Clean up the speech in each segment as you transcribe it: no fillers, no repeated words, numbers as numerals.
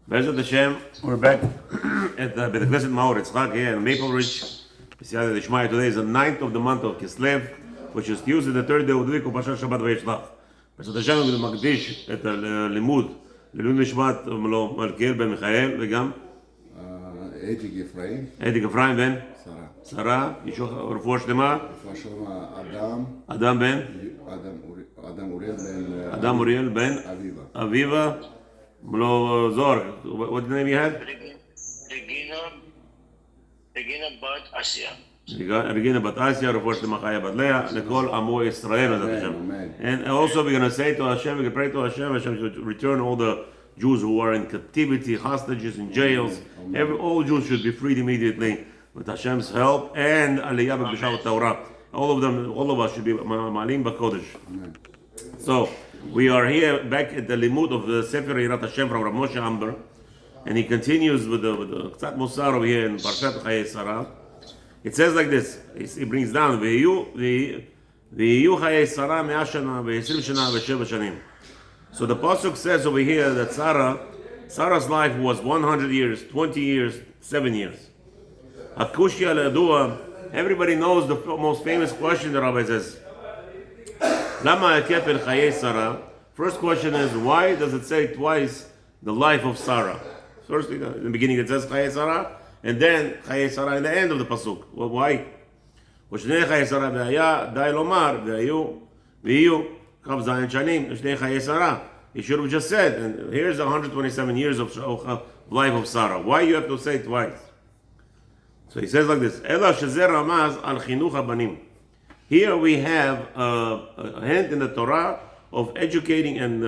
Bezrat Hashem, we're back at the Beit Knesset Maor Yitzchak here in Maple Ridge. Today is the 9th of the month of Kislev, which is Tuesday, the third day of the week of Pashat Shabbat Vayishlach. Bezrat Hashem, we're going to מקדיש את הלימוד לעילוי נשמת מלכיאל בן מיכאל וגם אדי גפריים בן שרה, רפואה שלמה, אדם אוריאל בן אביבה, Zor, what name you had? Regina Bat Asya. Regina Bat Asya, Refuah Shlema Chaya Bat Leah, Lekol Amo Israel. And also we're going to say to Hashem, we can pray to Hashem, Hashem should return all the Jews who are in captivity, hostages in jails. All Jews should be freed immediately with Hashem's help and Aliyah B'Bishav Torah. All of us should be Ma'alim B'Kodesh. So, we are here back at the limud of the Sefer Yirat HaShem from Rav Moshe Amber, and he continues with the Ktsat Musar over here in Parshat Chayei Sarah. It says like this, he brings down, V'yiyu Chayei Sarah 100 shana, ו-20 shana, ו-7 shanim. So the Pasuk says over here that Sarah's life was 100 years, 20 years, 7 years. Hakushya le'adua, everybody knows the most famous question the Rabbi says. First question is, why does it say twice the life of Sarah? First, in the beginning it says Chayei Sarah, and then Chayei Sarah in the end of the pasuk. Well, why? ושני חיי שרה והיה די לומר ויהיו כף זין שנים שני חיי שרה. He should have just said, and here's 127 years of life of Sarah. Why you have to say it twice? So he says like this, אלא שזה רמז על חינוך הבנים. Here we have a hint in the Torah of educating and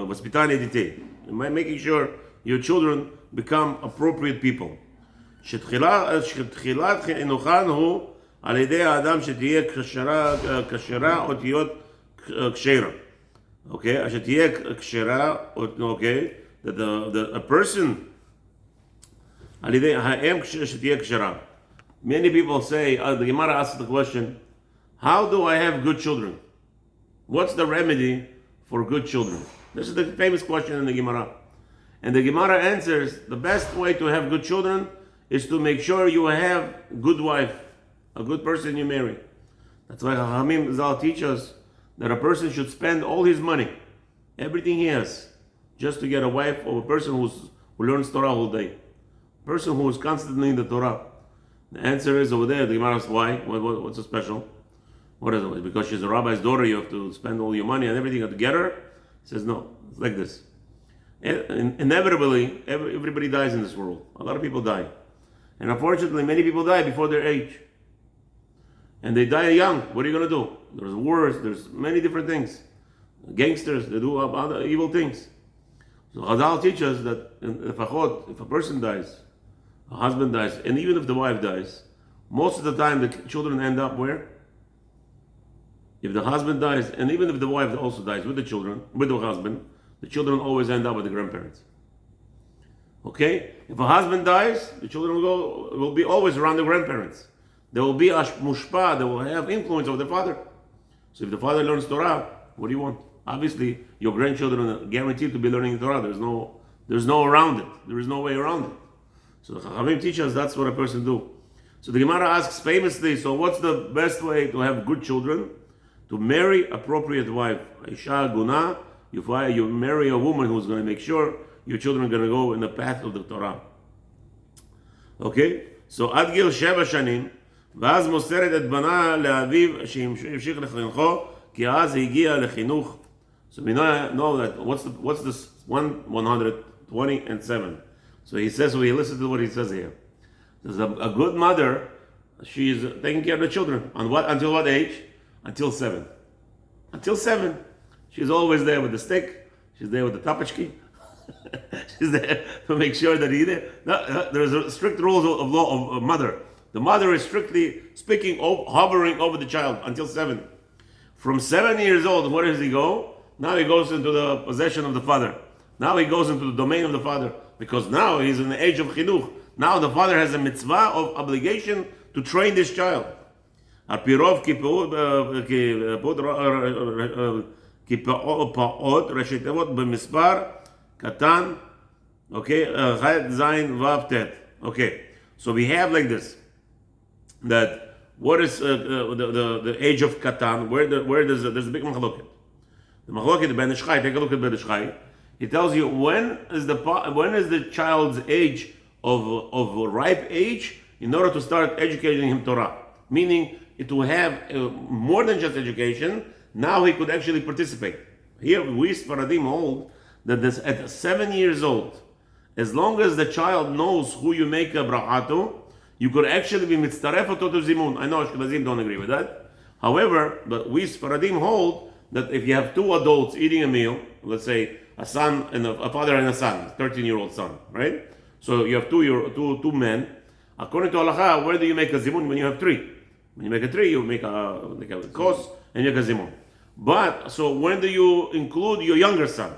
vоспитание детей, making sure your children become appropriate people. שתחילת חינוכן הוא על ידי האדם שתהיה כשרה או תהיה כשרה. Okay, שתהיה כשרה, okay, that a person על ידי האם שתהיה כשרה. Many people say, the Gemara asks the question, how do I have good children? What's the remedy for good children? This is the famous question in the Gemara. And the Gemara answers, the best way to have good children is to make sure you have a good wife, a good person you marry. That's why HaChamim Zal teach us that a person should spend all his money, everything he has, just to get a wife or a person who learns Torah all day. A person who is constantly in the Torah. The answer is over there, the Gemara asks, why? What's so special? What is it? Because she's a rabbi's daughter, you have to spend all your money and everything to get her? He says, no, it's like this. Inevitably, everybody dies in this world. A lot of people die. And unfortunately, many people die before their age. And they die young. What are you going to do? There's wars, there's many different things. Gangsters, they do other evil things. So Chazal teaches that if a person dies, a husband dies, and even if the wife dies, most of the time the children end up where? If the husband dies, and even if the wife also dies with the children, with the husband, the children always end up with the grandparents. Okay? If a husband dies, the children will be always around the grandparents. They will be mushpa, they will have influence over the father. So if the father learns Torah, what do you want? Obviously, your grandchildren are guaranteed to be learning Torah. There's no around it. There is no way around it. So the Chachamim teach us that's what a person do. So the Gemara asks famously, so what's the best way to have good children? To marry appropriate wife. Isha guna, you marry a woman who's going to make sure your children are going to go in the path of the Torah. Okay? So עד גיל 7 שנים, ואז מוסרת את בנה לאביו שימשיך לחינוכו, כי אז הגיע לחינוך. So we know that what's this 120 and 7. So he says, we listen to what he says here. There's a good mother, she's taking care of the children. Until what age? Until 7. Until 7. She's always there with the stick. She's there with the tapachki. She's there to make sure that he's there. There's strict rules of law of mother. The mother is strictly speaking, hovering over the child until 7. From 7 years old, where does he go? Now he goes into the possession of the father. Now he goes into the domain of the father. Because now he's in the age of chinuch. Now the father has a mitzvah of obligation to train this child. על פי רוב כפעוט ראשי תיבות במספר קטן Okay, Chet, Zayin, Vav, Tet. Okay, so we have like this, that what is the age of Katan? Where there's a big machloket. The machloket, the Ben Ishchai, take a look at Ben Ishchai. He tells you when is the child's age of ripe age in order to start educating him Torah. Meaning it will have more than just education. Now he could actually participate. Here we Sfaradim hold that this, at 7 years old, as long as the child knows who you make a bracha to, you could actually be mitzaref to zimun. I know Ashkenazim don't agree with that. However, but we Sfaradim hold that if you have two adults eating a meal, let's say a son and a father and a son, 13-year-old son, right? So you have two men. According to halacha, where do you make a zimun? When you have three. When you make a three, you make a kos and you make a zimun. But so when do you include your younger son?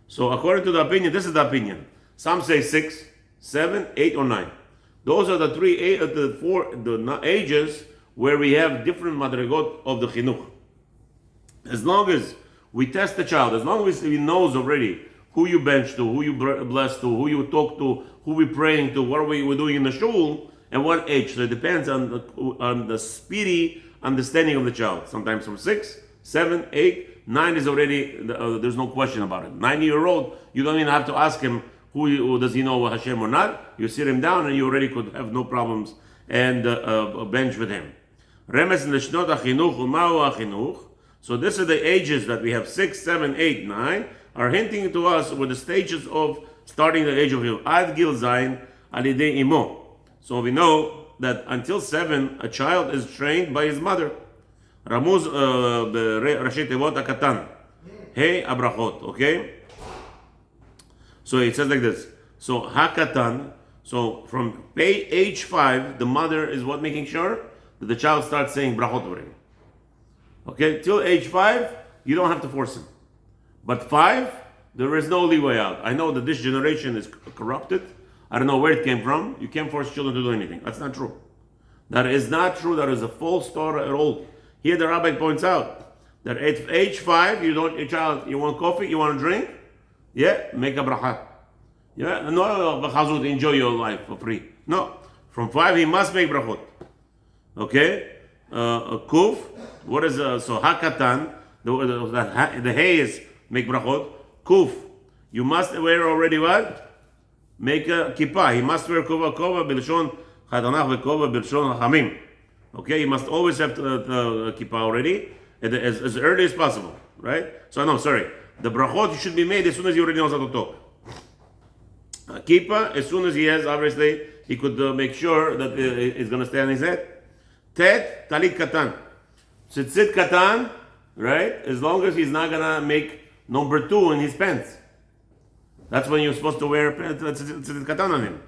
So according to the opinion, this is the opinion. Some say 6, 7, 8, or 9. Those are the the ages where we have different madrigot of the chinuch. As long as we test the child, as long as he knows already who you bench to, who you bless to, who you talk to, who we praying to, what we're doing in the shul, and what age. So it depends on the speedy understanding of the child. Sometimes from 6, 7, 8, 9 is already, there's no question about it. 9-year-old, you don't even have to ask him who does he know HaShem or not. You sit him down and you already could have no problems and bench with him. Remes l'shnot hachinuch u'ma'u hachinuch. So this is the ages that we have 6, 7, 8, 9 are hinting to us with the stages of starting the age of Hinuch. Ad gil zayin al yidei imo. So we know that until 7, a child is trained by his mother. Ramuz b'rashi tevot hakatan. Hey abrachot. Okay. So it says like this. So hakatan. So from age 5, the mother is what, making sure that the child starts saying brachot already. Okay, till age 5, you don't have to force him. But 5, there is no leeway out. I know that this generation is corrupted. I don't know where it came from. You can't force children to do anything. That's not true. That is not true. That is a false story at all. Here the rabbi points out that at age 5, you want coffee, you want to drink? Yeah, make a bracha. Yeah, no, enjoy your life for free. No, from 5 he must make brachot. Okay, kuf. What is so hakatan? The hay is make brachot. Kuf. You must wear already what? Make a kippah. He must wear kova b'lshon chatanach v'kova b'lshon hamim. Okay, he must always have kippah already as early as possible, right? So no, sorry. The brachot should be made as soon as he already knows how to talk. Kippah, as soon as he has, obviously, he could make sure that it's going to stay on his head. Tet, talit katan. Tzitzit katan, right? As long as he's not going to make number 2 in his pants. That's when you're supposed to wear tzitzit katan on him.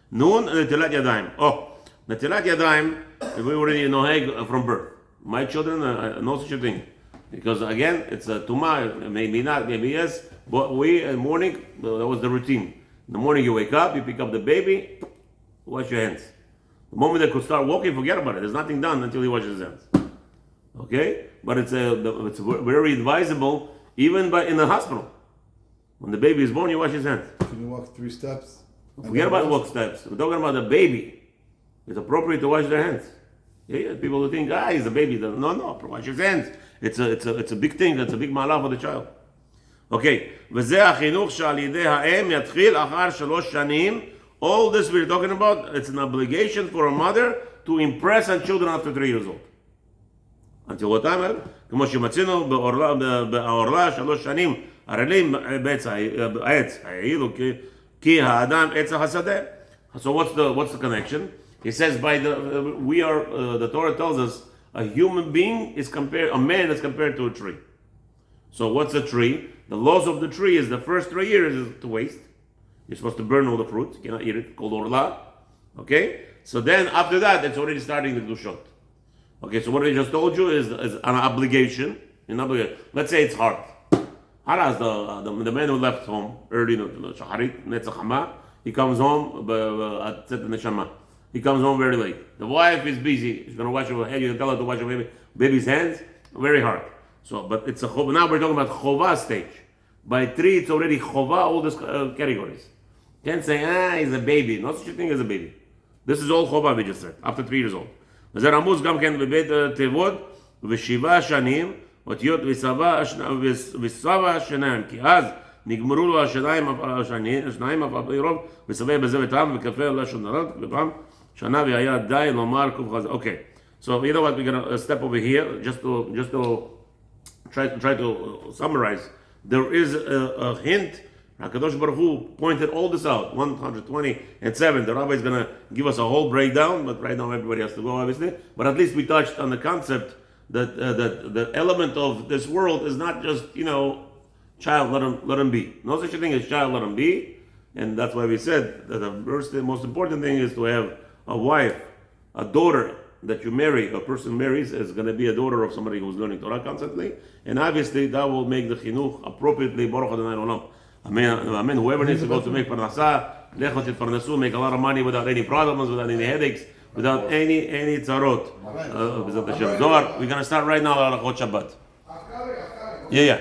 Nun, netilat yadayim. Oh, netilat yadayim, we already know from birth. My children, no such a thing. Because again, it's a tumah, maybe not, maybe yes. But we, in the morning, that was the routine. In the morning you wake up, you pick up the baby, wash your hands. The moment they could start walking, forget about it. There's nothing done until he washes his hands. Okay? But it's very advisable, even in the hospital. When the baby is born, you wash his hands. Can you walk 3 steps? Forget about walk steps. We're talking about the baby. It's appropriate to wash their hands. Yeah, people who think, he's a baby. No, wash his hands. It's a big thing. It's a big malah for the child. Okay. וזה החינוך שעל ידי האם יתחיל אחר 3 שנים. All this we're talking about, it's an obligation for a mother to impress on children after 3 years old. Until what time? כמו שמצינו בעורלה 3 שנים ערלים בעץ העץ, העילו כי האדם עץ השדה. So what's the connection? He says the Torah tells us a human being a man is compared to a tree. So what's a tree? The laws of the tree is the first 3 years is to waste. You're supposed to burn all the fruit. You cannot eat it, called orla. Okay? So then after that, it's already starting to do shot. Okay, so what I just told you is an obligation. Let's say it's hard. Haraz, the man who left home early, he comes home at Neshama. He comes home very late. The wife is busy. She's going to wash her head. You can tell her to wash her baby's hands. Very hard. So, but it's now we're talking about chova stage. By 3, it's already chova, all these categories. Can't say, he's a baby. No such a thing as a baby. This is all Chova we just said, after 3 years old. וזה רמוז גם כן בבית תיבות, ו7 שנים, אותיות וסבא השניים, כי אז נגמרו לו השניים אף על פי רוב, וסבא בזה וטעם, וכפה לשון הרע, ופעם שנה והיה די לומר קוף חזק. Okay, so you know what, we're going to step over here, just to try to summarize. There is a hint. HaKadosh Baruch Hu pointed all this out, 127. The rabbi is going to give us a whole breakdown, but right now everybody has to go, obviously. But at least we touched on the concept that the element of this world is not just, child, let him be. No such a thing as child, let him be. And that's why we said that the most important thing is to have a wife, a daughter that you marry, a person marries, is going to be a daughter of somebody who's learning Torah constantly. And obviously that will make the chinuch appropriately, Baruch Adonai Olam. Amen. Whoever needs to go to make parnasah, lechot parnasu, make a lot of money without any problems, without any headaches, without any tzarot. We're going to start right now on Shabbat. Yeah.